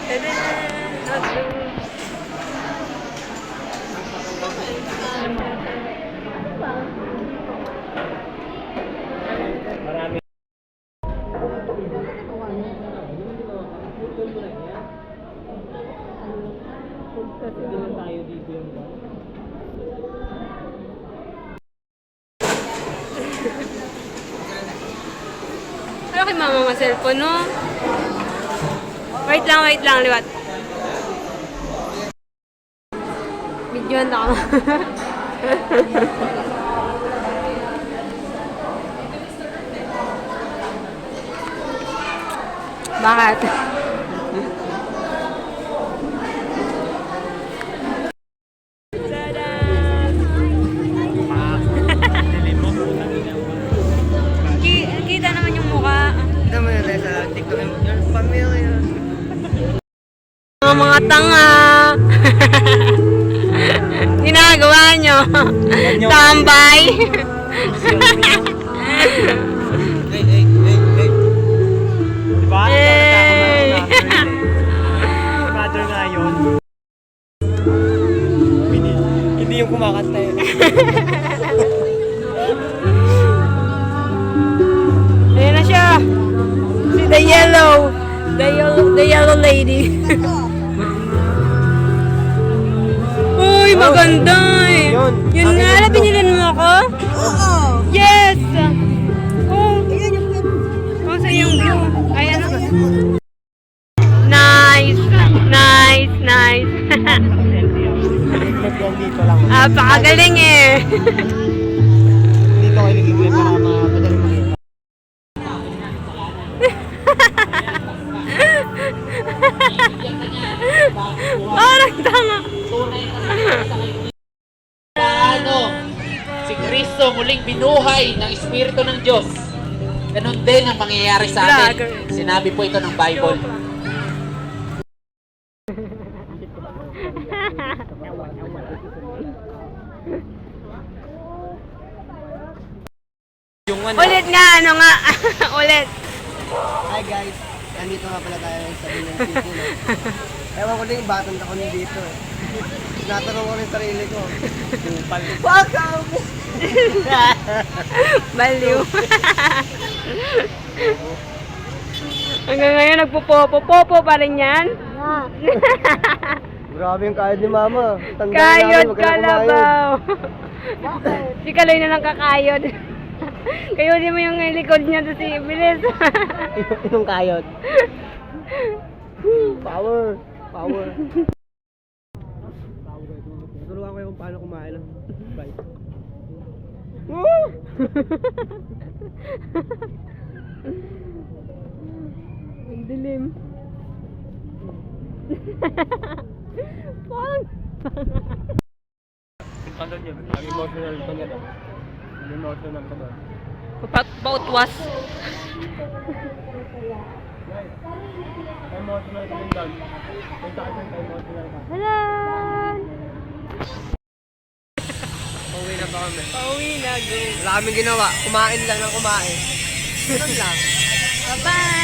Marami. Tayo dito yung Ano kay mama mga cellphone, no? Wait lang, liwat. Videoan ako. Bakit? Kita naman yung mukha. Kita mo yun sa TikTok yung pamilya. Mga tanga. Ginagawa nyo. Tambay. Hey. Diba? Hey. Mother nga yun. Hindi yung kumakanta yun. Ayan na siya. Si the yellow lady. Uy, maganda eh. Yun nga, alam, binilin mo ako? Oo. Yes! Oh, kung sa yung view. Ay, ano? Nice! Dito lang. Pakagaling eh. Dito kayo nagigilip para mapadali makita. Parang tanga. Si Kristo muling binuhay ng Espiritu ng Diyos. Ganon din ang mangyayari sa atin. Sinabi po ito ng Bible. Ulit nga, ano nga. Ulit. Hi guys, nandito nga pala tayo sa Bilang City. Ewan ko din, batang ako dito eh. Natanong ko rin sarili ko. Welcome! Baliw. Hanggang ngayon, nagpupopo pa rin yan. Grabe yung kayod ni Mama. Tandaan Kayod namin, wag ka na kumain. kalabaw. Si Kaloy na lang kakayod. Kayodin mo yung likod niya to si Bilis. Yung kayod. Power. Turuan ko yung paano kumain ng bike. Woo! Ang dilim. Parang Ano yun? Ang emotional ko niya. Emotional ko ba? pautwas. Emotional ko din doon. Punta ka dyan, emotional ka. Hello! Pauwi na ba kami? Pauwi na, go. Wala kaming ginawa. Kumain lang ng kumain. Ganun lang. Bye-bye!